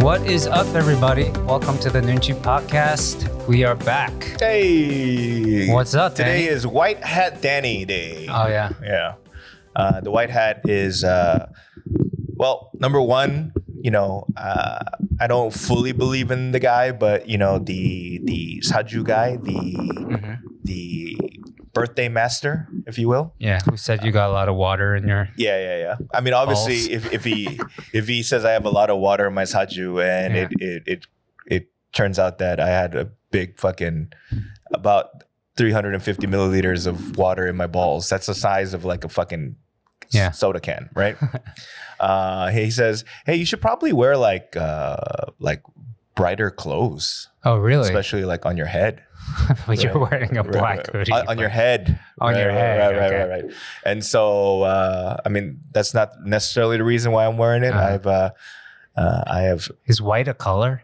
What is up, everybody? Welcome to the Noonchi podcast. We are back. Hey! What's up, Danny? Today is White Hat Danny Day. Oh, yeah. Yeah. The white hat is, well, number one, I don't fully believe in the guy, but, the Saju guy, the birthday master, if you will. Yeah, who said you got a lot of water in your... Yeah. I mean, obviously, if he says I have a lot of water in my Saju, and it turns out that I had a big fucking about 350 milliliters of water in my balls. That's the size of like a fucking soda can, right? He says, "Hey, you should probably wear like brighter clothes." Oh, really? Especially like on your head. But you're wearing a black hoodie. On your head. On your head. Right. And so, I mean, that's not necessarily the reason why I'm wearing it. I have. Is white a color?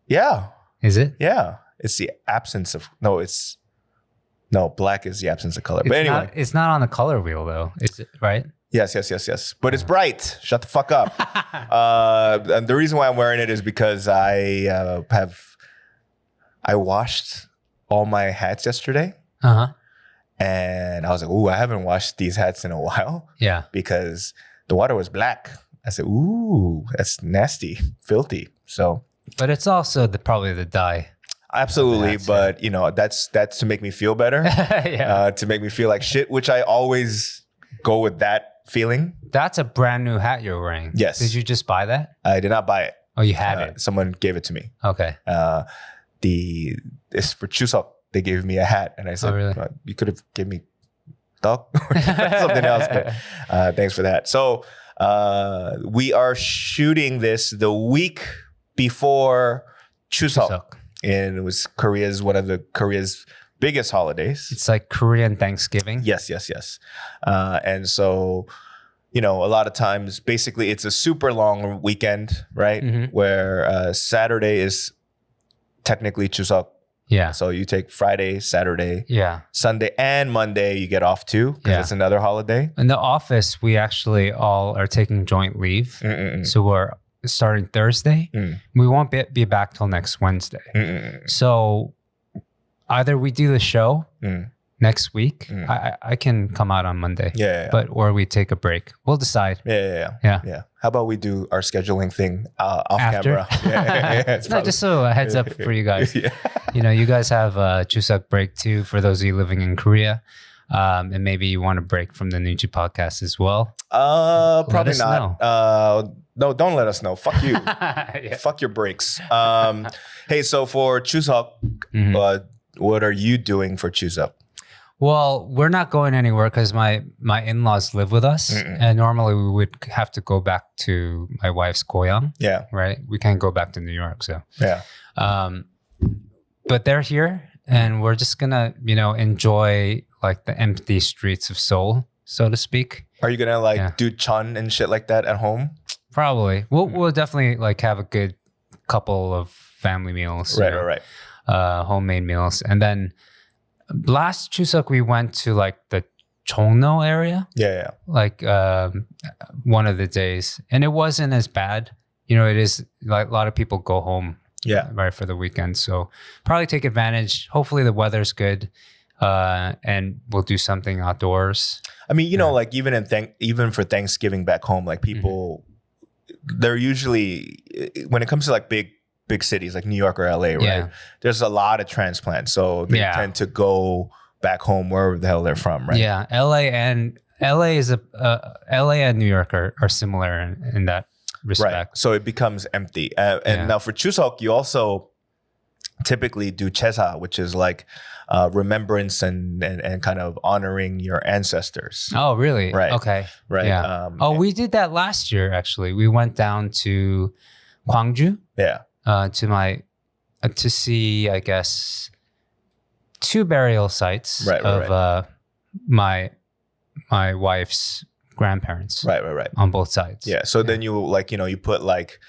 Yeah. Is it? Yeah. It's the absence of, black is the absence of color. But anyway. It's not on the color wheel, though. Is it, right? Yes. But it's bright. Shut the fuck up. And the reason why I'm wearing it is because I washed all my hats yesterday. Uh-huh. And I was like, ooh, I haven't washed these hats in a while. Yeah. Because the water was black. I said, ooh, that's nasty, filthy. So. But it's also probably the dye. Absolutely. But, that's to make me feel better. Yeah. To make me feel like shit, which I always go with that feeling. That's a brand new hat you're wearing. Yes. Did you just buy that? I did not buy it. Oh, you had it? Someone gave it to me. Okay. It's for Chuseok. They gave me a hat, and I said, really? "You could have given me dog or something else." But thanks for that. So we are shooting this the week before Chuseok, and it was one of Korea's biggest holidays. It's like Korean Thanksgiving. Yes. And so, a lot of times, basically, it's a super long weekend, right? Mm-hmm. Where Saturday is technically Chuseok. Yeah. So you take Friday, Saturday, Sunday, and Monday you get off too, because it's another holiday. In the office, we actually all are taking joint leave. So we're starting Thursday. We won't be back till next Wednesday. So either we do the show next week. I can come out on Monday. Or we take a break. We'll decide. Yeah. How about we do our scheduling thing off After? camera? Yeah. No, just so a heads up for you guys. You guys have a Chuseok break too for those of you living in Korea. And maybe you want a break from the Noonchi podcast as well. Probably not. No, don't let us know. Fuck you. Fuck your breaks. Hey, so for Chuseok, what are you doing for Chuseok? Well, we're not going anywhere because my in-laws live with us. And normally we would have to go back to my wife's goyang. Yeah. Right? We can't go back to New York. So yeah. But they're here and we're just going to, enjoy like the empty streets of Seoul, so to speak. Are you going to do chun and shit like that at home? Probably. We'll definitely like have a good couple of family meals. Right. Homemade meals. And then last Chuseok, we went to like the Chongno area. Yeah. Like one of the days. And it wasn't as bad. It is like a lot of people go home right for the weekend. So probably take advantage. Hopefully the weather's good. And we'll do something outdoors. I mean, like even for Thanksgiving back home, like people, they're usually, when it comes to like big cities like New York or LA, right? There's a lot of transplants. So they tend to go back home wherever the hell they're from, right? Yeah. LA and New York are similar in that respect. Right. So it becomes empty. Now for Chuseok, you also typically do chesa, which is like remembrance and kind of honoring your ancestors. Oh, really? Right. Okay. Right. Yeah. We did that last year, actually. We went down to Gwangju. Yeah. To see, I guess, 2 burial sites of my wife's grandparents. Right. On both sides. Yeah. So then you you put like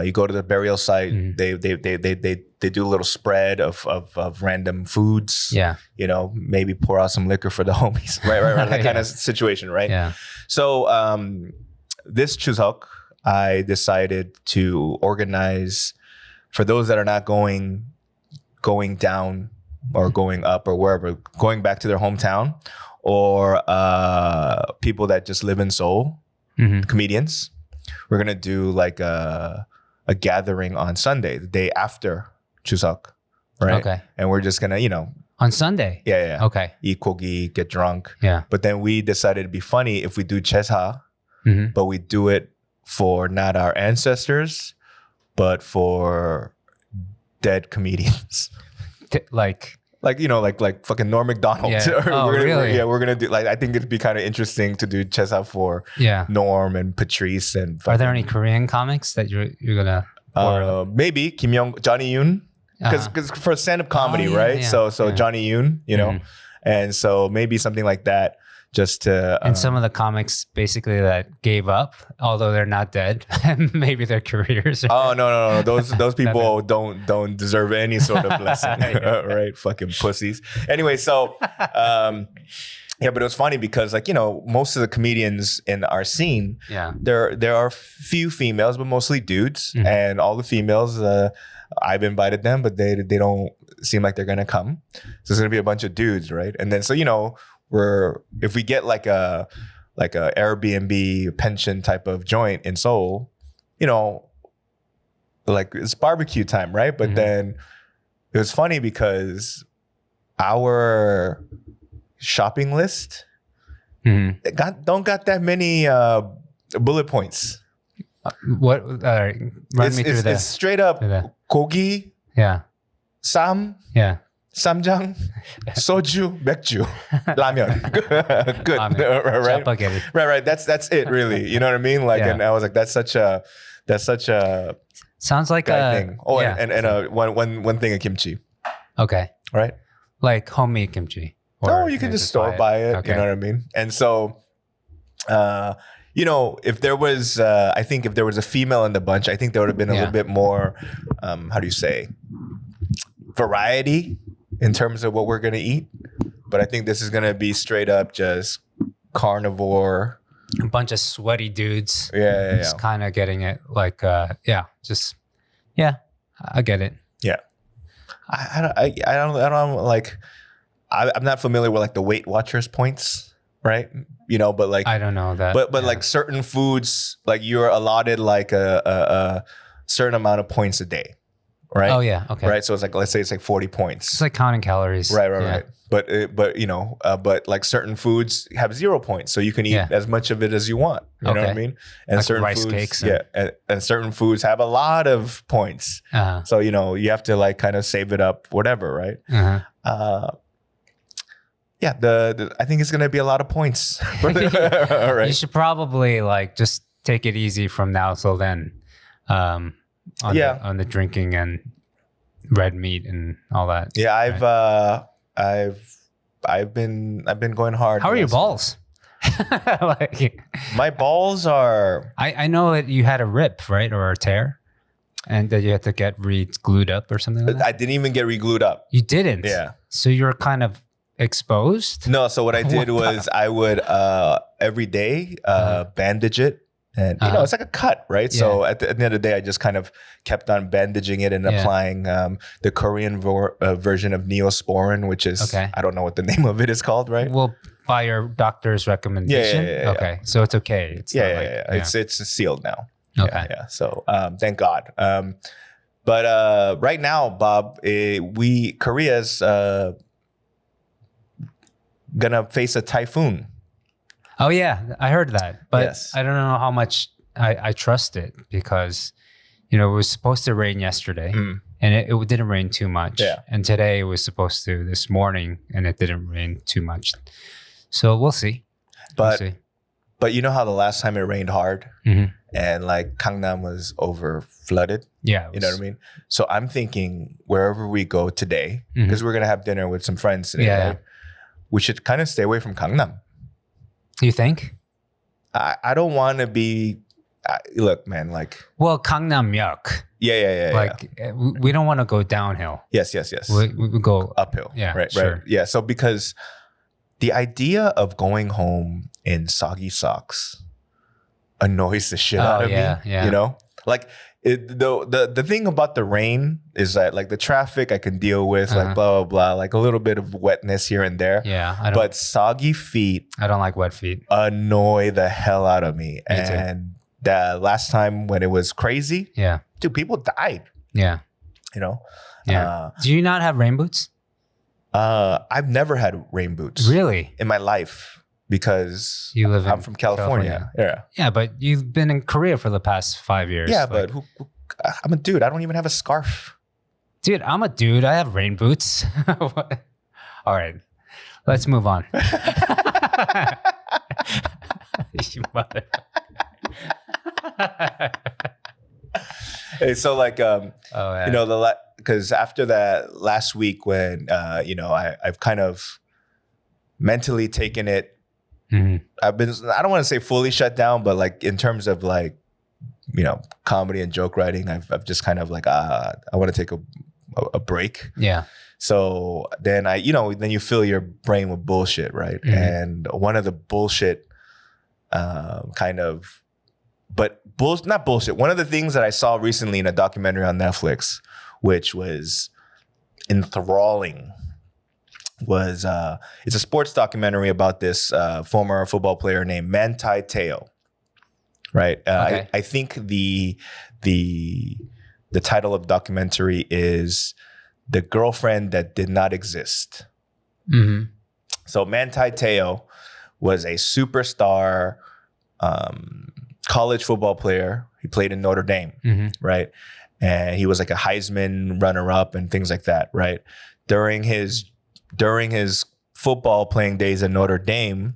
You go to the burial site. They do a little spread of random foods. Yeah. You know, maybe pour out some liquor for the homies. Right. That kind of situation. Right. Yeah. So this Chuseok, I decided to organize for those that are not going down or going up or wherever, going back to their hometown, or people that just live in Seoul, comedians. We're gonna do like a gathering on Sunday, the day after Chuseok, right? Okay. And we're just gonna, on Sunday. yeah. Okay. Eat kogi, get drunk. Yeah. But then we decided it'd be funny if we do chesa, but we do it for not our ancestors, but for dead comedians. Like fucking Norm Macdonald. Yeah. Really? We're gonna do I think it'd be kind of interesting to do chesa for Norm and Patrice and. Are there any Korean comics that you're gonna? Maybe Johnny Yoon, because for stand-up comedy, right? Yeah. So Johnny Yoon, and so maybe something like that. Just to and some of the comics basically that gave up, although they're not dead, maybe their careers. No. Those people don't deserve any sort of blessing, right? Fucking pussies. Anyway, so but it was funny because most of the comedians in our scene, there are few females, but mostly dudes, and all the females. I've invited them, but they don't seem like they're gonna come. So it's gonna be a bunch of dudes, right? And then if we get like a Airbnb pension type of joint in Seoul, like it's barbecue time, right? But then it was funny because our shopping list don't got that many bullet points. What? Run me through that. It's straight up 고기, 쌈, 쌈장, soju, 맥주, 라면. Good. Right. That's it, really. You know what I mean? And I was like, that's such a sounds like a thing. Oh, and one thing of kimchi. Okay. Right. Like homemade kimchi. No, you can just store buy it. Okay. You know what I mean? And so, if there was, I think if there was a female in the bunch, I think there would have been a little bit more, how do you say, variety in terms of what we're going to eat. But I think this is going to be straight up just carnivore. A bunch of sweaty dudes. Just kind of getting it I get it. Yeah. I don't like, I'm not familiar with like the Weight Watchers points, right? But like, I don't know that. But like certain foods, like you're allotted like a certain amount of points a day. Right. Oh yeah. Okay. Right. So it's like, let's say it's like 40 points. It's like counting calories. Right. But but like certain foods have 0 points, so you can eat as much of it as you want. You know what I mean? And like certain rice foods, cakes. And certain foods have a lot of points. So you have to like kind of save it up, whatever. Right. I think it's gonna be a lot of points. Right. You should probably like just take it easy from now till then. On the drinking and red meat and all that. Yeah, I've been going hard. How are your balls? My balls are. I know that you had a rip, right, or a tear, and that you had to get re-glued up or something like that. I didn't even get re-glued up. You didn't. Yeah. So you're kind of exposed. No. So what I did was I would every day bandage it. And it's like a cut, right? Yeah. So at the end of the day, I just kind of kept on bandaging it and applying the Korean version of Neosporin, which is I don't know what the name of it is called, right? Well, by your doctor's recommendation. Okay, so it's okay. It's It's sealed now. Okay. Yeah. So thank God. But right now, Bob, Korea's gonna face a typhoon. Oh yeah, I heard that, but I don't know how much I trust it because, it was supposed to rain yesterday and it didn't rain too much. Yeah. And today it was supposed to this morning and it didn't rain too much. So we'll see. But you know how the last time it rained hard and like Gangnam was over flooded? Yeah. You know what I mean? So I'm thinking wherever we go today, because we're going to have dinner with some friends today, right? We should kind of stay away from Gangnam. You think? I don't want to be look, man, like. Well, Gangnam-myeok. Yeah. Like we don't want to go downhill. Yes. We go uphill. Yeah, right. sure. Yeah. So because the idea of going home in soggy socks annoys the shit out of me. Yeah. You know, like the thing about the rain is that like the traffic I can deal with, like blah blah blah, like a little bit of wetness here and there. Yeah, but soggy feet. I don't like wet feet. Annoy the hell out of me. Me too. And the last time when it was crazy, dude, people died. Yeah. You know. Yeah. Do you not have rain boots? I've never had rain boots. Really? In my life. Because I'm from California. Yeah, but you've been in Korea for the past 5 years. Yeah, like, but I'm a dude. I don't even have a scarf. Dude, I'm a dude. I have rain boots. All right. Let's move on. Hey, so like, you know, because after that last week when, you know, I've kind of mentally taken it. I don't want to say fully shut down, but like in terms of like, you know, comedy and joke writing, I've just kind of like, I want to take a break. Yeah. So then then you fill your brain with bullshit, right? And one of the bullshit not bullshit. One of the things that I saw recently in a documentary on Netflix, which was enthralling, was it's a sports documentary about this former football player named Manti Te'o. Right. Okay. I think the title of the documentary is "The Girlfriend That Did Not Exist." So Manti Te'o was a superstar college football player. He played in Notre Dame, right? And he was like a Heisman runner-up and things like that, right? During his football playing days at Notre Dame,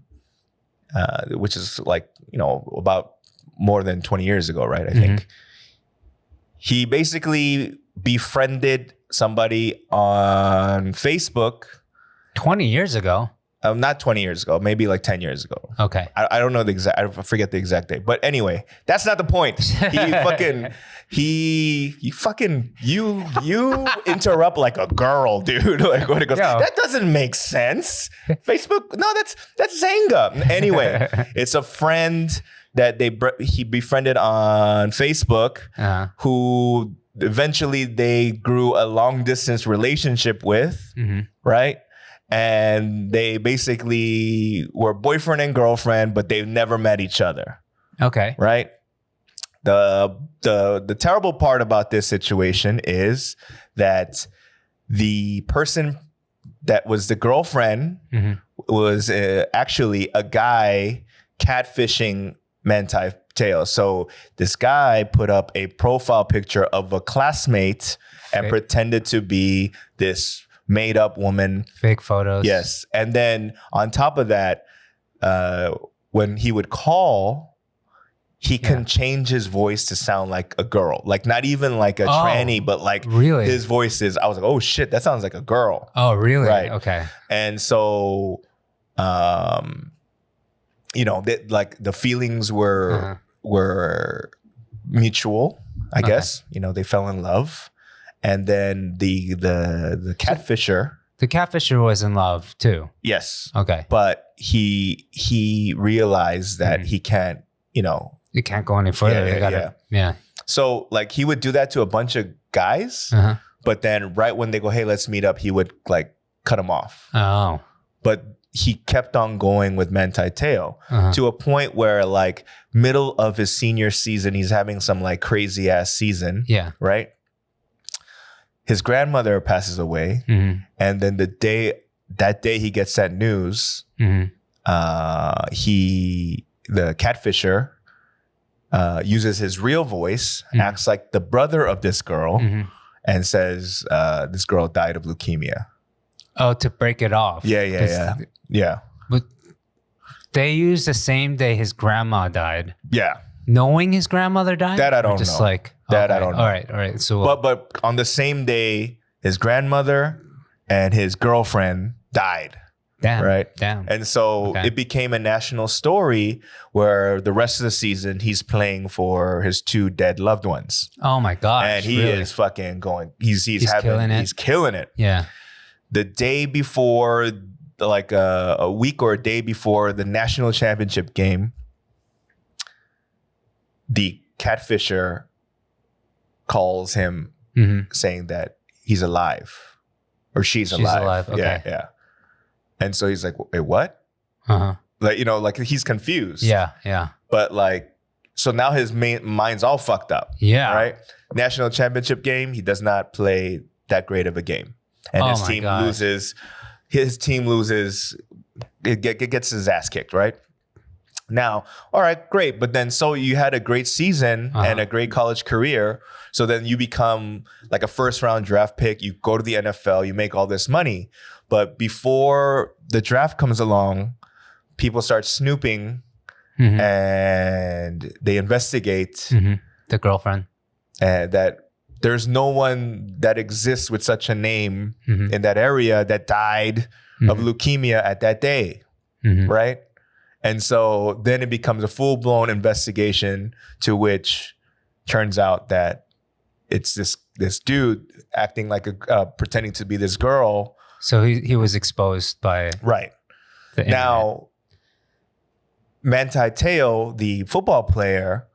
which is like, you know, about more than 20 years ago, right? I think he basically befriended somebody on Facebook. 20 years ago? Not 20 years ago, maybe like 10 years ago. Okay. I don't know the exact, I forget the exact date. But anyway, that's not the point. You interrupt like a girl, dude. Like when it goes, that doesn't make sense. Facebook, no, that's Zanga. Anyway, it's a friend that he befriended on Facebook who eventually they grew a long distance relationship with, right? And they basically were boyfriend and girlfriend, but they've never met each other. Okay. Right? The terrible part about this situation is that the person that was the girlfriend was actually a guy catfishing Manti Te'o. So this guy put up a profile picture of a classmate and pretended to be this made up woman. Fake photos. Yes. And then on top of that, when he would call, he can change his voice to sound like a girl. Like not even like a tranny, but like really? His voice is, I was like, oh shit, that sounds like a girl. Oh, really? Right. Okay. And so, you know, like the feelings were mutual, I guess. You know, they fell in love. And then the catfisher. The catfisher was in love too. Yes. Okay. But he realized that he can't, you know. You can't go any further. Yeah. So like he would do that to a bunch of guys, but then right when they go, hey, let's meet up, he would like cut them off. Oh. But he kept on going with Manti Te'o to a point where like middle of his senior season, he's having some like crazy ass season. Yeah. Right? His grandmother passes away, and then that day he gets that news. The catfisher uses his real voice, acts like the brother of this girl, and says this girl died of leukemia. Oh, to break it off. Yeah. But they used the same day his grandma died. Yeah. Knowing his grandmother died? That I don't know. Just like that I don't know. All right. So, but on the same day, his grandmother and his girlfriend died. Damn. Right. Damn. And so it became a national story where the rest of the season he's playing for his 2 dead loved ones. Oh my gosh. And he is fucking going. He's killing it. He's killing it. Yeah. The day before, like a week or a day before the national championship game, the catfisher calls him saying that he's alive or she's alive. Okay. Yeah. And so he's like, wait, what? Like, like he's confused. Yeah. But like, so now his mind's all fucked up. Yeah. Right? National championship game, he does not play that great of a game. And his team loses. His team loses. It gets his ass kicked, right? Now, all right, great. But then so you had a great season and a great college career. So then you become like a first round draft pick. You go to the NFL, you make all this money. But before the draft comes along, people start snooping and they investigate the girlfriend. And that there's no one that exists with such a name in that area that died of leukemia at that day, right? And so then it becomes a full-blown investigation to which turns out that it's this dude acting like pretending to be this girl. So he was exposed by right. The internet. Now, Manti Te'o, the football player,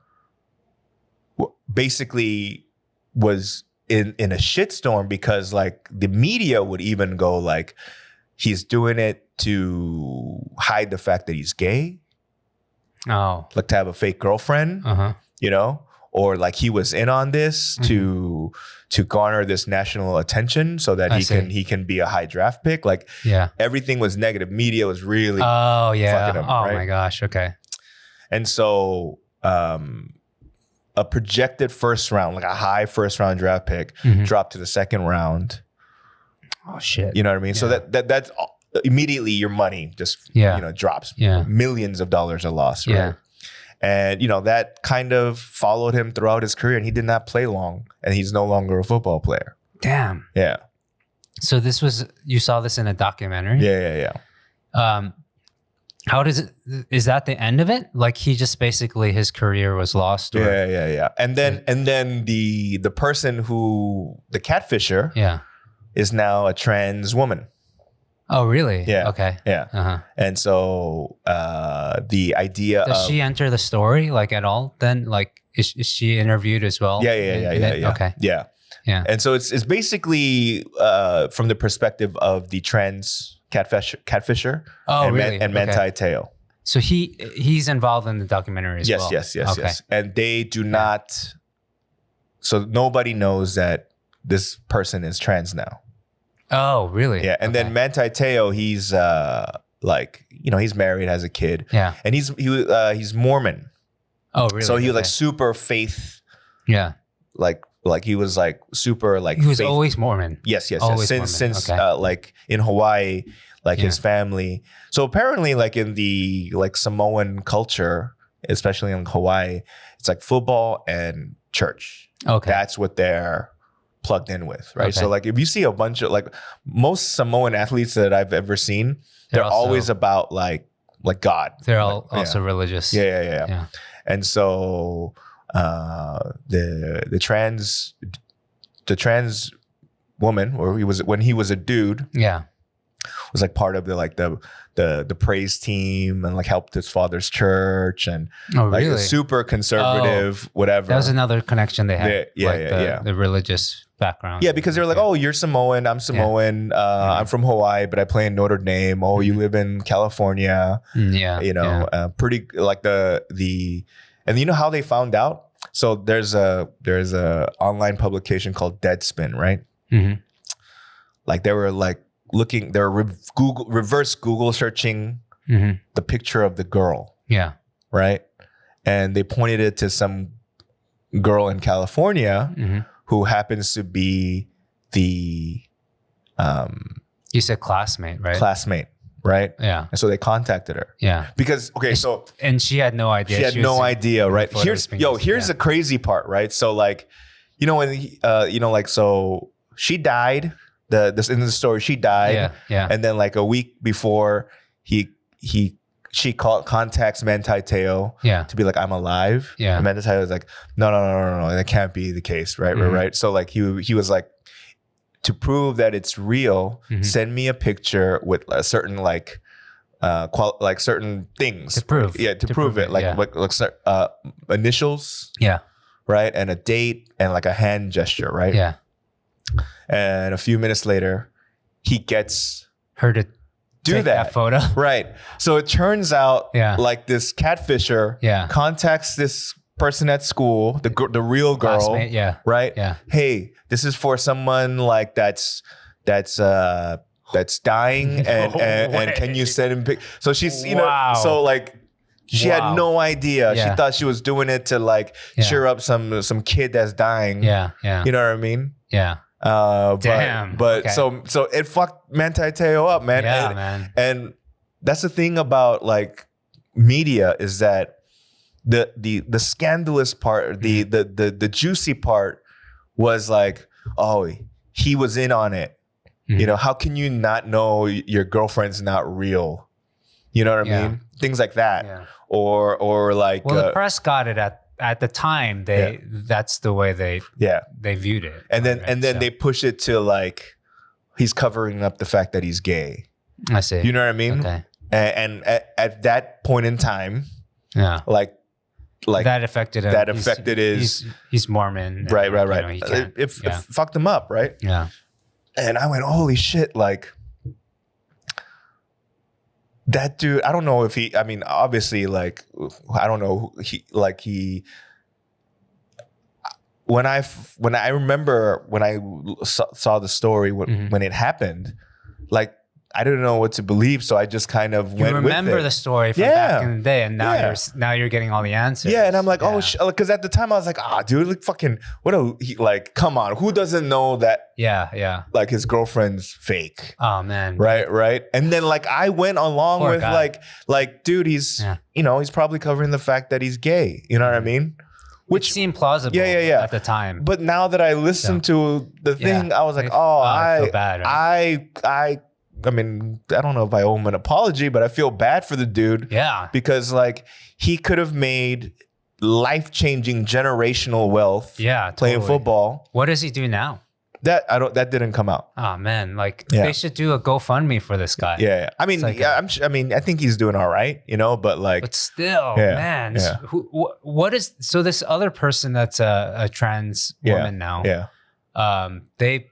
basically was in a shitstorm because like the media would even go like he's doing it to hide the fact that he's gay. Oh. Like to have a fake girlfriend, or like he was in on this to garner this national attention so that he can be a high draft pick. Like everything was negative. Media was really fucking him, right? My gosh. Okay. And so a projected first round, like a high first round draft pick, dropped to the second round. Oh shit. You know what I mean? So that's immediately your money just drops. Yeah. Millions of dollars are lost, right? Yeah. And that kind of followed him throughout his career, and he did not play long, and he's no longer a football player. Damn. Yeah. So you saw this in a documentary? Yeah. How is that the end of it? Like he just basically his career was lost? Or? Yeah. And then the person the catfisher is now a trans woman. Oh, really? Yeah. Okay. Yeah. And so the idea does she enter the story like at all? Then like is she interviewed as well? Yeah. Okay. Yeah. And so it's basically from the perspective of the trans catfisher. Oh, really? And Manti Te'o. So he's involved in the documentary as well. Yes. And they do not. So nobody knows that this person is trans now. Oh, really? Yeah. And then Manti Te'o, he's he's married, has a kid. Yeah. And he's Mormon. Oh, really? So he was like super faith. Yeah. Like he was like super like he was faith. always Mormon. Yes. Always Since like in Hawaii, like his family. So apparently like in the like Samoan culture, especially in Hawaii, it's like football and church. Okay. That's what they're plugged in with, right? Okay. So like if you see a bunch of like most Samoan athletes that I've ever seen, they're always about like God. They're all also religious. Yeah. And so the trans woman, or when he was a dude, was like part of the praise team and like helped his father's church and like a super conservative whatever. That was another connection they had. The religious background. Yeah, because they were like, oh, you're Samoan, I'm Samoan, I'm from Hawaii, but I play in Notre Dame. Oh, you live in California. Pretty like the and you know how they found out? So there's a online publication called Deadspin, right? Like they were like looking, they were reverse Google searching the picture of the girl. Yeah. Right? And they pointed it to some girl in California who happens to be the you said classmate, right? Classmate, right? Yeah. And so they contacted her. Yeah. Because and she had no idea. She had no idea, right? Here's the crazy part, right? So like, when so she died this in the story, she died. Yeah. And then like a week before, she contacts Manti Te'o to be like, I'm alive. Yeah. And Manti Te'o was like, no, that can't be the case, right? Right. So like he was like, to prove that it's real, send me a picture with a certain like certain things to prove. Yeah, to prove it. Like initials. Yeah. Right. And a date and like a hand gesture, right? Yeah. And a few minutes later, he gets her to do take that photo. Right. So it turns out like this catfisher contacts this person at school, the real girl. Classmate, right? Yeah. Hey, this is for someone like that's dying and can you send him so she's so like she had no idea. She thought she was doing it to like cheer up some kid that's dying. Yeah. You know what I mean? Yeah. Damn. But so it fucked Manti Te'o up, man. Yeah, man. And that's the thing about like media is that the scandalous part, the juicy part was like, oh, he was in on it. You know, how can you not know your girlfriend's not real? You know what I mean? Things like that. Yeah. Or like the press got it at the time. That's the way they viewed it. And then they push it to like he's covering up the fact that he's gay. I see. You know what I mean? Okay. And at that point in time, like that affected him. That affected he's Mormon. Right. You know, it fucked him up, right? Yeah. And I went, holy shit, like that dude, I don't know if I mean, obviously, like, I don't know, when I remember when I saw the story when it happened, like, I didn't know what to believe, so I just kind of went with it. You remember the story from back in the day, and now you're getting all the answers. Yeah, and I'm like, because at the time I was like, dude, like fucking, like, come on, who doesn't know that? Yeah. Like his girlfriend's fake. Oh man. Right. And then like I went along Poor with guy. like, dude, he's he's probably covering the fact that he's gay. You know what I mean? Which seemed plausible at the time. But now that I listened to the thing, I was like, I feel bad. Right? I mean, I don't know if I owe him an apology, but I feel bad for the dude. Yeah. Because like he could have made life-changing generational wealth playing football. What does he do now? That didn't come out. Oh man, like they should do a GoFundMe for this guy. Yeah. I mean, I think he's doing all right, but still, man, what is so this other person that's a trans woman now? Yeah. They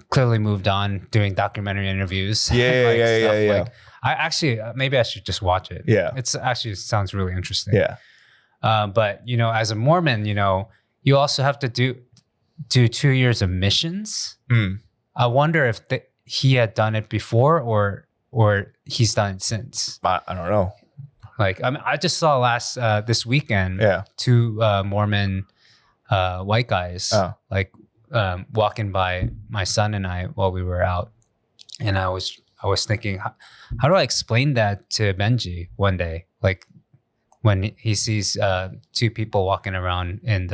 clearly moved on doing documentary interviews. Yeah. Like, I actually maybe I should just watch it. Yeah. It's actually sounds really interesting. Yeah. But as a Mormon, you also have to do 2 years of missions. I wonder if he had done it before or he's done it since. I don't know. Like, I mean, I just saw this weekend 2 Mormon white guys walking by my son and I while we were out, and I was thinking, how do I explain that to Benji one day? Like when he sees 2 people walking around in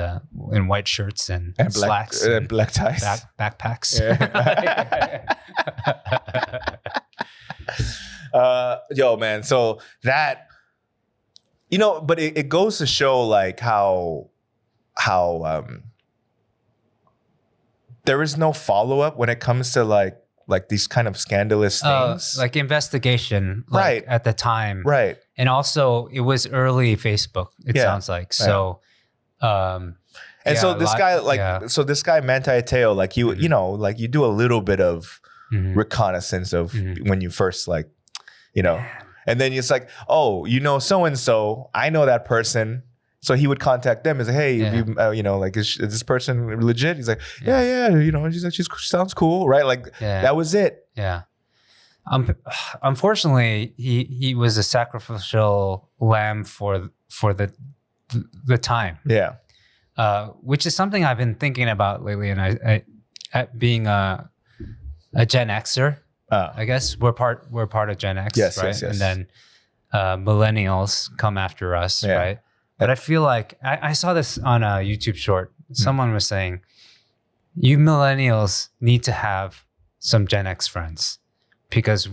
white shirts and slacks and black ties, backpacks. Yo, man. So that but it goes to show like how there is no follow-up when it comes to like these kind of scandalous things. Like investigation, right, at the time. Right. And also it was early Facebook, it sounds like. So and so this guy, so this guy Manti Te'o, like you like you do a little bit of reconnaissance of when you first and then it's like, oh, so-and-so, I know that person. So he would contact them and say, hey, is this person legit? He's like, yeah. She's like, she sounds cool, right? Like that was it. Yeah. Unfortunately, he was a sacrificial lamb for the time. Yeah. Which is something I've been thinking about lately. And I being a Gen Xer, I guess we're part of Gen X, right? Yes. And then millennials come after us, right? But I feel like I saw this on a YouTube short. Someone was saying, you millennials need to have some Gen X friends because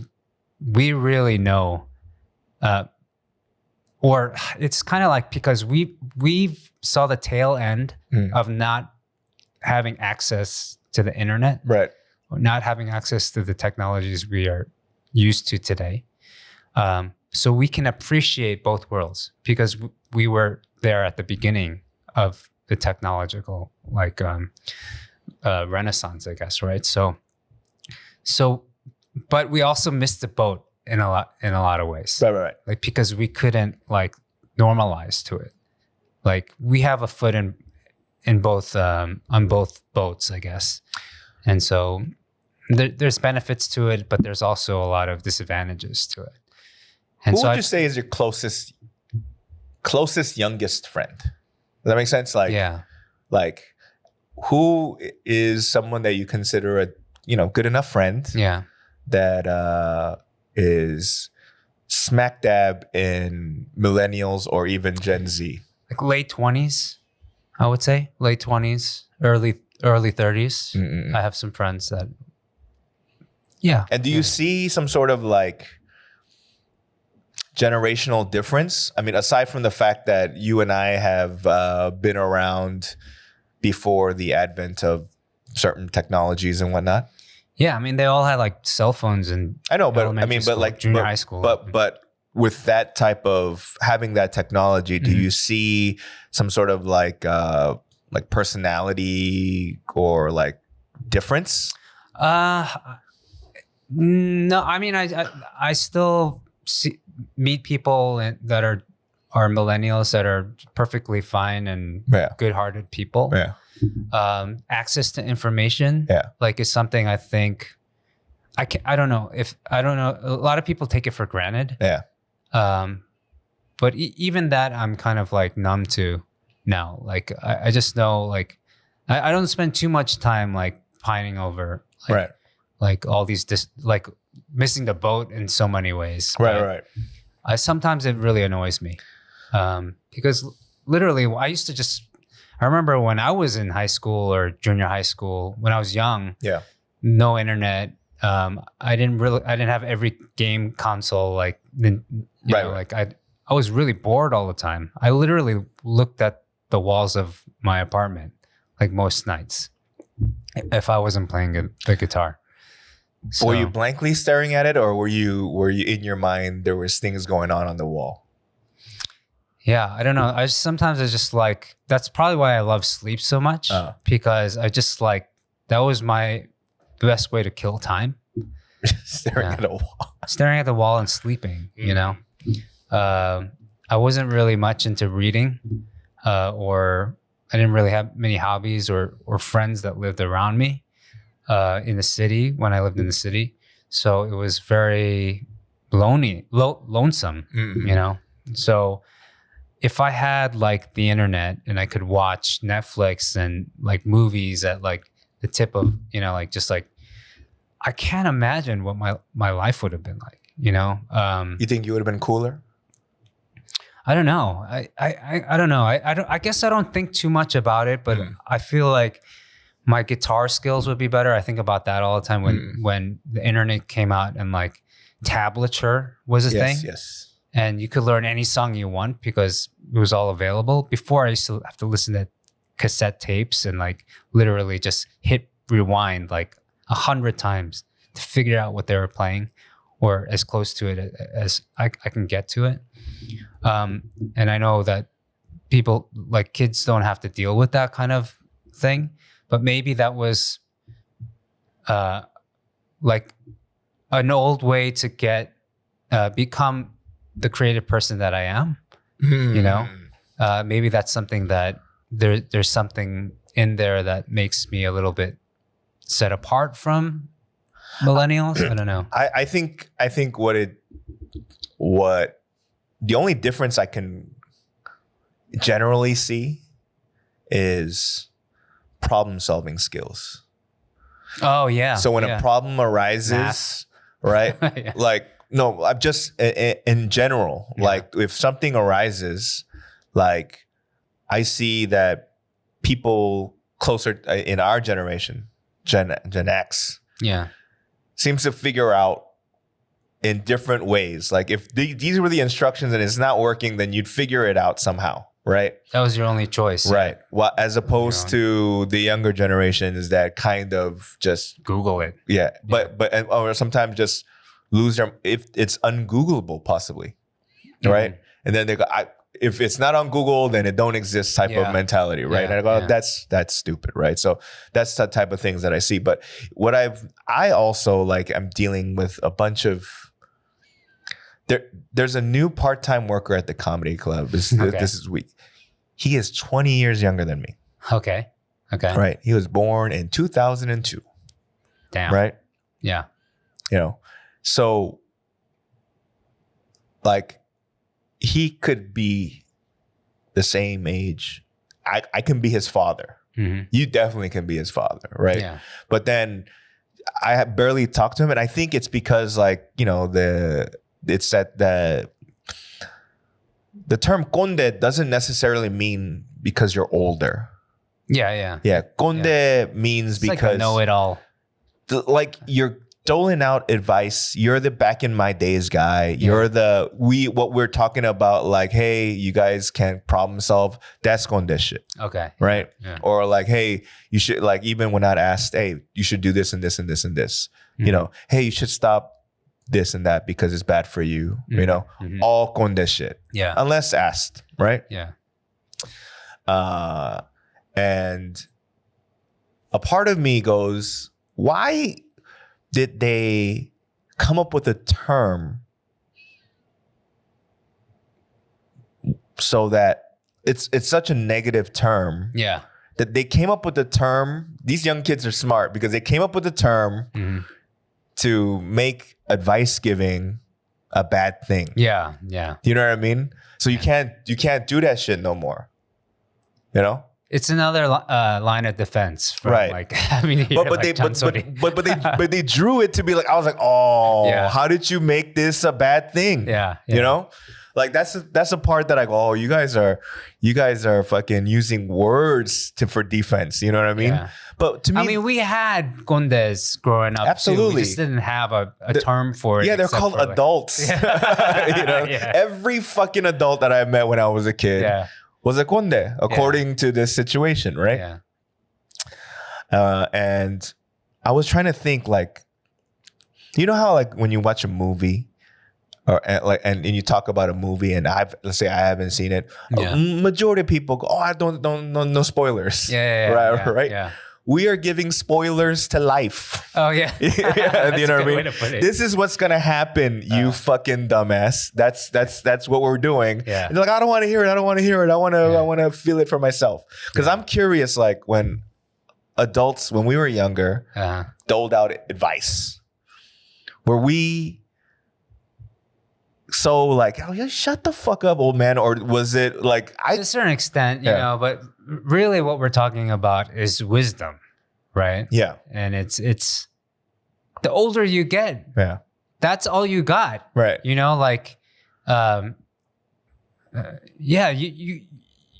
we really know, or it's kind of like because we saw the tail end of not having access to the internet, right? Not having access to the technologies we are used to today. So we can appreciate both worlds because we were there at the beginning of the technological renaissance, I guess, right? So, but we also missed the boat in a lot of ways, right. Like because we couldn't like normalize to it. Like we have a foot in both on both boats, I guess, and so there's benefits to it, but there's also a lot of disadvantages to it. And who would you say is your closest youngest friend? Does that make sense? Like who is someone that you consider a good enough friend? Yeah. That is smack dab in millennials or even Gen Z. Like late 20s, I would say. Late 20s, early 30s. I have some friends that And do you see some sort of like generational difference? I mean, aside from the fact that you and I have been around before the advent of certain technologies and whatnot. Yeah, I mean, they all had like cell phones and I know, but junior high school. But with that type of having that technology, do you see some sort of like personality or like difference? No, I mean, I still meet people that are millennials that are perfectly fine and good-hearted people. Yeah. Access to information, like is something I think I don't know. A lot of people take it for granted. Yeah. But even that, I'm kind of like numb to now. Like I just know, like I don't spend too much time like pining over, like all these like missing the boat in so many ways. Right. Sometimes it really annoys me because literally I remember when I was in high school or junior high school, when I was young, no internet. I didn't have every game console, like, like I was really bored all the time. I literally looked at the walls of my apartment, like most nights, if I wasn't playing the guitar. So, were you blankly staring at it, or were you in your mind there was things going on the wall? Yeah, I don't know. Sometimes I just like, that's probably why I love sleep so much, because I just like, that was my best way to kill time. Staring at a wall. Staring at the wall and sleeping, you know? I wasn't really much into reading, or I didn't really have many hobbies or friends that lived around me in the city when I lived in the city. So it was very lonesome, you know? So if I had like the internet and I could watch Netflix and like movies at like the tip of, like just like, I can't imagine what my life would have been like, you know? You think you would have been cooler? I don't know. I don't know. I guess I don't think too much about it, but I feel like my guitar skills would be better. I think about that all the time when the internet came out and like tablature was a thing. Yes. And you could learn any song you want because it was all available. Before, I used to have to listen to cassette tapes and like literally just hit rewind like 100 times to figure out what they were playing, or as close to it as I can get to it. And I know that people, like kids, don't have to deal with that kind of thing, but maybe that was like an old way to get become the creative person that I am. You know, maybe that's something that there's something in there that makes me a little bit set apart from millennials. I don't know. I think what the only difference I can generally see is problem solving skills. Oh yeah. So when a problem arises, right? Yeah. Like, no, I'm just in general, like if something arises, like I see that people closer in our generation, Gen X, seems to figure out in different ways. Like if these were the instructions and it's not working, then you'd figure it out somehow, right? That was your only choice. Right. Well, as opposed to the younger generations that kind of just Google it. Yeah. Or sometimes just lose their, if it's ungoogleable possibly, right? And then they go, if it's not on Google, then it don't exist type of mentality, right? And I go, that's stupid, right? So that's the type of things that I see. But what I also like, I'm dealing with a bunch of, there's a new part-time worker at the comedy club. This is weak. He is 20 years younger than me. Okay. Right. He was born in 2002. Damn. Right. Yeah. You know, so like he could be the same age. I can be his father. Mm-hmm. You definitely can be his father. Right. Yeah. But then I have barely talked to him. And I think it's because like, you know, it's that the term conde doesn't necessarily mean because you're older. Yeah. Conde means it's because like a know-it-all. Like you're doling out advice. You're the back in my days guy. You're what we're talking about. Like, hey, you guys can problem solve. That's conde shit. Okay. Right. Yeah. Or like, hey, you should like even when not asked, hey, you should do this and this and this and this. Mm-hmm. You know, hey, you should stop this and that because it's bad for you, you know, all conde shit. Yeah. Unless asked, right? Yeah. And a part of me goes, why did they come up with a term so that it's such a negative term? Yeah. That they came up with the term, these young kids are smart because they came up with the term to make advice giving a bad thing. Yeah. You know what I mean? So you can't do that shit no more. You know? It's another line of defense from like having to hear but they drew it to be like, I was like, how did you make this a bad thing? Yeah. You know? Like that's a part that I go, oh, you guys are fucking using words for defense. You know what I mean? Yeah. But to me, I mean, we had condes growing up. Absolutely. Too. We just didn't have a term for it. Yeah, they're called adults. You know? Every fucking adult that I met when I was a kid was a conde, according to this situation, right? Yeah. And I was trying to think, like, you know how like when you watch a movie, and you talk about a movie, and let's say I haven't seen it. Majority of people go, "Oh, I don't no spoilers." Right. Yeah. We are giving spoilers to life. Oh yeah, you know what I mean? This is what's gonna happen, you fucking dumbass. That's what we're doing. Yeah. And they're like, I don't want to hear it. I want to feel it for myself. Because I'm curious, like when adults, when we were younger, doled out advice, were we so like, oh yeah, shut the fuck up, old man? Or was it like to a certain extent, you know, but really what we're talking about is wisdom, right? Yeah. And it's the older you get, that's all you got. Right. You know, like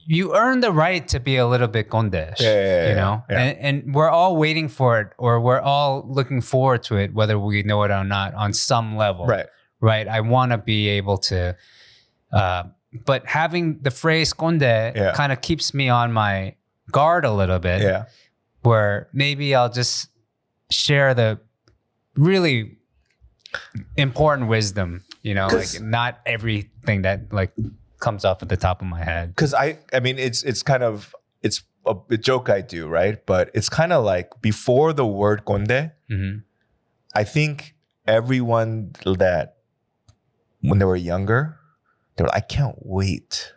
you earn the right to be a little bit condesh, you know? Yeah. And we're all waiting for it, or we're all looking forward to it, whether we know it or not, on some level. Right. I want to be able to, but having the phrase conde kind of keeps me on my guard a little bit. Yeah. Where maybe I'll just share the really important wisdom, you know, like not everything that like comes off at the top of my head. Because I mean, it's a joke I do, right? But it's kind of like before the word conde, I think everyone that when they were younger, they were like, I can't wait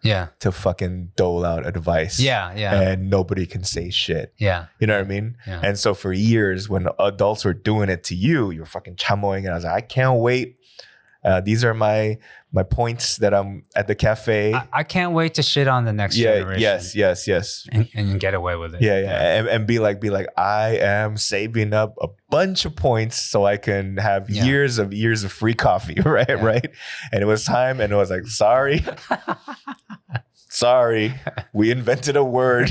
to fucking dole out advice. Yeah. And nobody can say shit. Yeah. You know what I mean? Yeah. And so for years, when adults were doing it to you, you were fucking chamoing. And I was like, I can't wait. These are my points that I'm at the cafe. I can't wait to shit on the next generation. Yes. And get away with it. Yeah. And be like, I am saving up a bunch of points so I can have years of free coffee, right? And it was time, and it was like, sorry. sorry, we invented a word.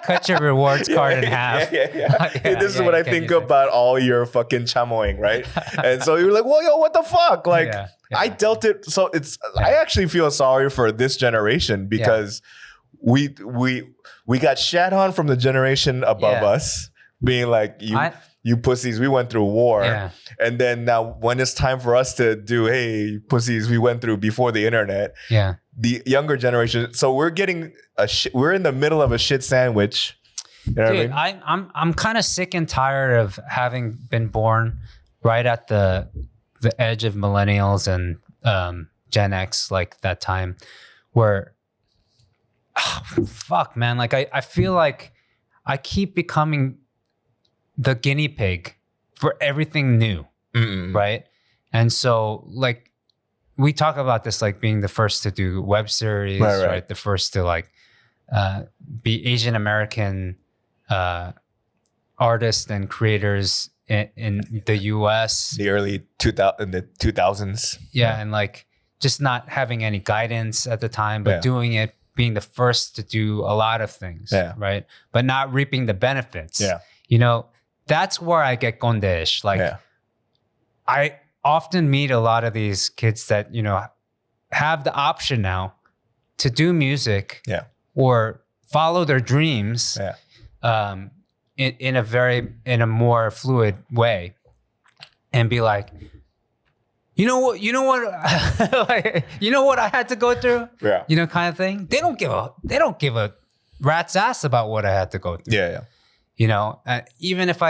Cut your rewards card in half. This is what I think about all your fucking chamoying, right? And so you're like, well, yo, what the fuck? Like, I dealt it. So I actually feel sorry for this generation because we got shat on from the generation above us, being like, you pussies, we went through war. Yeah. And then now when it's time for us to do, hey, pussies, we went through before the internet. Yeah. The younger generation. So we're getting we're in the middle of a shit sandwich. You know Dude, what I mean? I'm kind of sick and tired of having been born right at the edge of millennials and Gen X, like that time where, fuck, man. Like I feel like I keep becoming the guinea pig for everything new, right? And so, like, we talk about this, like being the first to do web series, right? The first to like be Asian American artists and creators in the U.S. The early 2000s. Yeah, and like just not having any guidance at the time, but doing it, being the first to do a lot of things, right? But not reaping the benefits. Yeah, you know. That's where I get gondish. Like, I often meet a lot of these kids that, you know, have the option now to do music or follow their dreams in a more fluid way and be like, you know what, like, you know what I had to go through? Yeah. You know, kind of thing. They don't give a rat's ass about what I had to go through. Yeah. You know, even if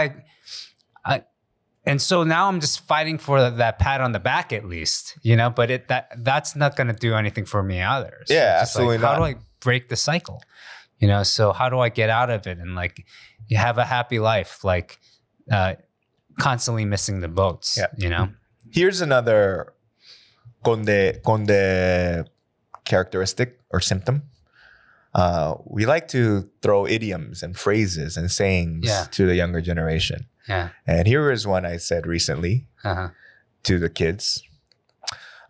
and so now I'm just fighting for that pat on the back at least, you know, but that's not going to do anything for me either. So yeah, absolutely like, not. How do I break the cycle? You know, so how do I get out of it and like you have a happy life, like constantly missing the boats, you know? Here's another conde characteristic or symptom. We like to throw idioms and phrases and sayings to the younger generation. Yeah. And here is one I said recently to the kids.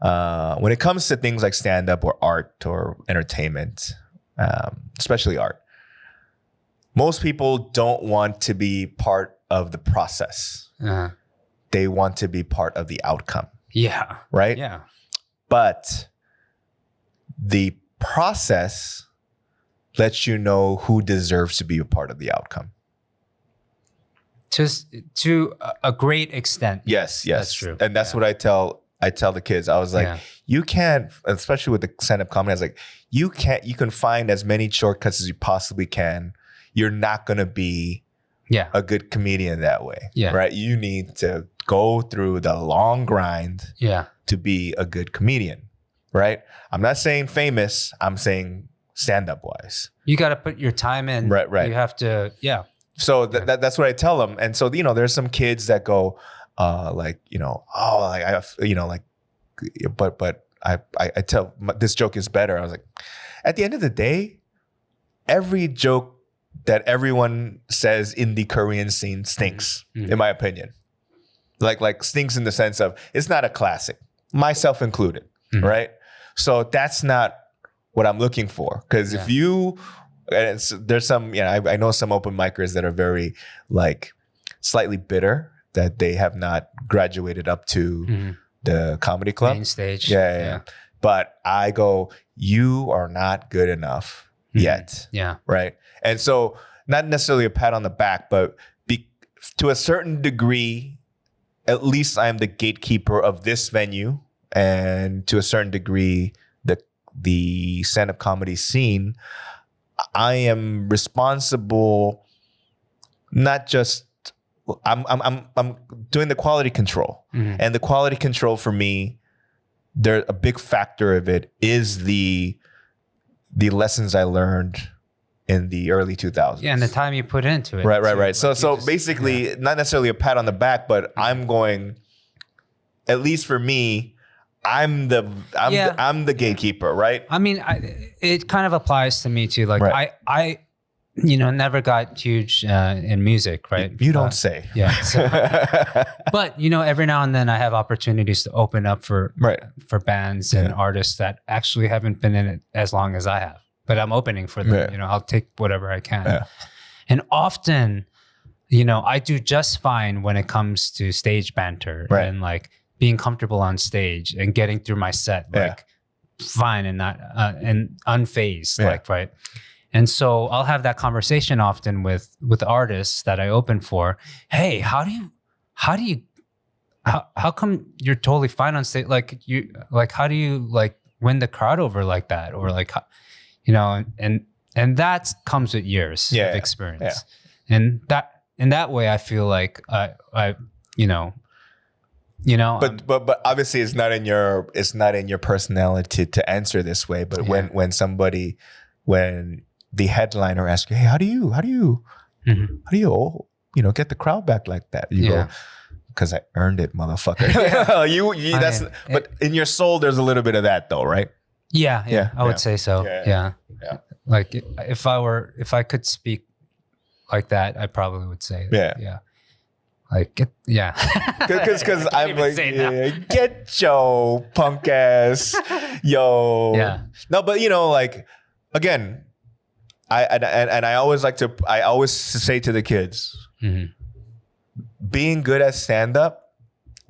When it comes to things like stand-up or art or entertainment, especially art, most people don't want to be part of the process. They want to be part of the outcome. Yeah. Right? Yeah. But the process lets you know who deserves to be a part of the outcome. To a great extent. Yes. That's true. And that's what I tell the kids. I was like, you can't, especially with the stand-up comedy, I was like, you can find as many shortcuts as you possibly can. You're not going to be a good comedian that way. Yeah. Right? You need to go through the long grind to be a good comedian. Right? I'm not saying famous. I'm saying stand-up wise. You got to put your time in. Right. You have to, So that's what I tell them. And so, you know, there's some kids that go, like, you know, oh, like, I, you know, like, but I tell this joke is better. I was like, at the end of the day, every joke that everyone says in the Korean scene stinks, in my opinion. Like stinks in the sense of it's not a classic, myself included, right? So that's not what I'm looking for. Because if you, there's some, you know, I know some open micers that are very like slightly bitter that they have not graduated up to the comedy club. Main stage. Yeah. But I go, you are not good enough yet. Yeah. Right. And so not necessarily a pat on the back, but to a certain degree, at least I'm the gatekeeper of this venue. And to a certain degree, the stand-up comedy scene, I am responsible, not just, I'm doing the quality control. And the quality control for me, a big factor of it is the lessons I learned in the early 2000s. Yeah, and the time you put into it. Right. Like So basically, not necessarily a pat on the back, but I'm going, at least for me, I'm the gatekeeper, right? I mean, it kind of applies to me too. Like I never got huge in music, right? You don't say. Yeah. So, but every now and then I have opportunities to open up for bands and artists that actually haven't been in it as long as I have. But I'm opening for them. I'll take whatever I can. Yeah. And often, I do just fine when it comes to stage banter and like being comfortable on stage and getting through my set, like fine and not and unfazed, like right. And so I'll have that conversation often with artists that I open for. Hey, how come you're totally fine on stage? Like how do you like win the crowd over like that? Or like, and that comes with years of experience. Yeah. And that in that way, I feel like I But obviously it's not in your personality to answer this way. But when the headliner asks you, hey, how do you get the crowd back like that? You go, because I earned it, motherfucker. But in your soul, there's a little bit of that though, right? Yeah, I would say so. Yeah. Like if I could speak like that, I probably would say that. Yeah. Like, because I'm like, get your punk ass, yo. Yeah. No, but like, again, I always say to the kids, being good at stand up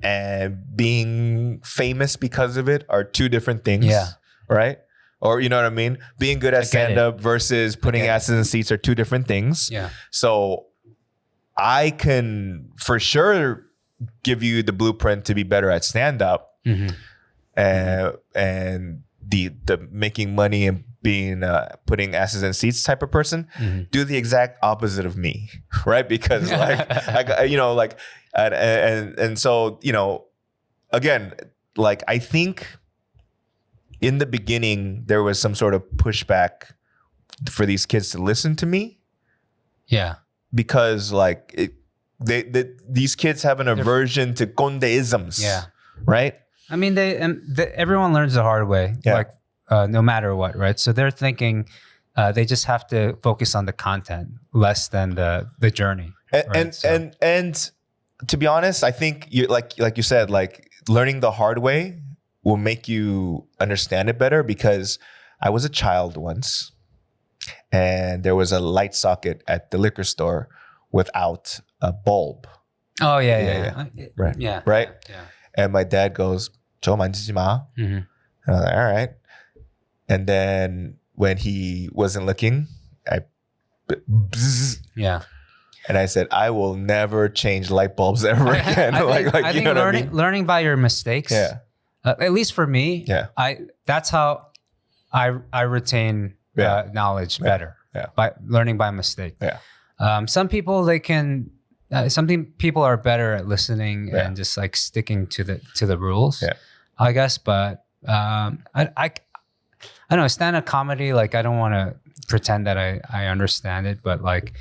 and being famous because of it are two different things. Yeah. Right? Or you know what I mean? Being good at stand up versus putting asses in seats are two different things. Yeah. So I can for sure give you the blueprint to be better at stand up, and the making money and being putting asses in seats type of person. Do the exact opposite of me, right? Because like and so again, like I think in the beginning there was some sort of pushback for these kids to listen to me. Yeah. Because like these kids have an aversion to condeisms, right? I mean, everyone learns the hard way, like no matter what, right? So they're thinking they just have to focus on the content less than the journey. And to be honest, I think you like you said, like learning the hard way will make you understand it better. Because I was a child once, and there was a light socket at the liquor store without a bulb. Oh yeah. Right. Yeah. Right. Yeah. And my dad goes, "저 만지지 마." And I was like, all right. And then when he wasn't looking, and I said, I will never change light bulbs ever again. I think learning by your mistakes. Yeah. At least for me. Yeah. That's how I retain knowledge better. Yeah. By learning by mistake. Yeah. Some people people are better at listening and just like sticking to the rules. Yeah. I guess, but I don't know, stand-up comedy, like I don't want to pretend that I understand it, but like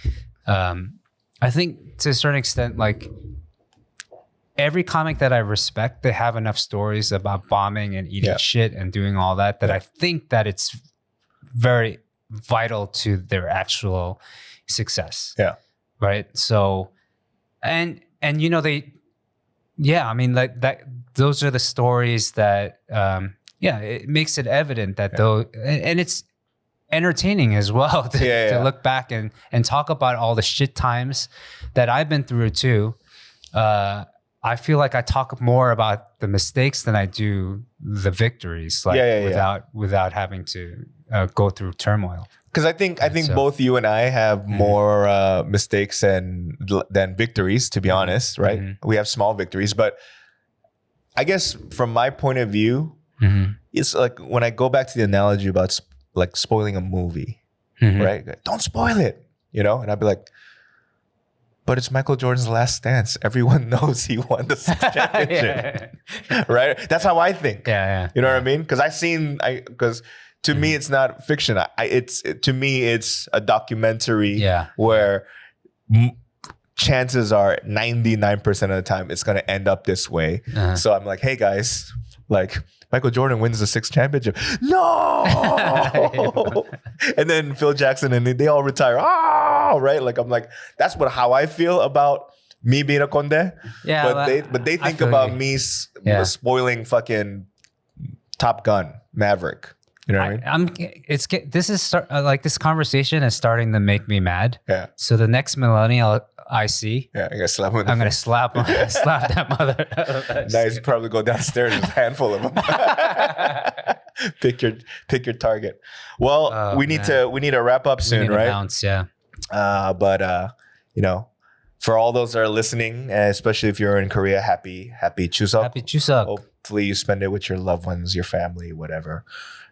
I think to a certain extent, like every comic that I respect, they have enough stories about bombing and eating shit and doing all that I think that it's very vital to their actual success. Yeah. Right. So, and I mean, like that, those are the stories that, it makes it evident that though, and it's entertaining as well to look back and talk about all the shit times that I've been through too. I feel like I talk more about the mistakes than I do the victories, like without having to go through turmoil. Because I think both you and I have more mistakes than victories, to be honest, right? We have small victories, but I guess from my point of view, it's like when I go back to the analogy about like spoiling a movie, right? Don't spoil it, and I'd be like, but it's Michael Jordan's last dance. Everyone knows he won the championship, right? That's how I think. You know what I mean? Because to me, it's not fiction. To me, it's a documentary where chances are 99% of the time it's going to end up this way. So I'm like, hey guys, like Michael Jordan wins the 6th championship. No! And then Phil Jackson and they all retire. Oh, right? Like, I'm like, that's how I feel about me being a conde. Yeah, but they think about me spoiling fucking Top Gun, Maverick. You know what I mean? This conversation is starting to make me mad. Yeah. So the next millennial I see, I'm gonna slap him. I'm gonna slap that mother. Nice. Probably go downstairs. There's a handful of them. Pick your target. Well, we need to wrap up soon, right? Bounce, yeah. But for all those that are listening, especially if you're in Korea, happy Chuseok. Happy Chuseok. Hopefully you spend it with your loved ones, your family, whatever.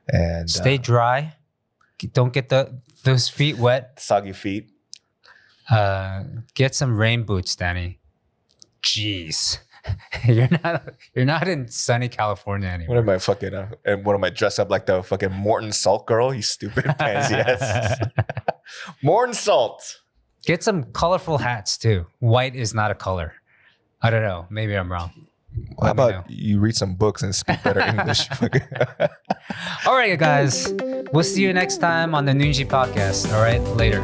And stay dry. Don't get those feet wet. Soggy feet. Get some rain boots, Danny. Jeez. You're not in sunny California anymore. What am I dressed up like the fucking Morton Salt girl? You stupid pansy ass. Morton Salt. Get some colorful hats too. White is not a color. I don't know. Maybe I'm wrong. How about you read some books and speak better English? All right, guys. We'll see you next time on the Noonchi podcast. All right, later.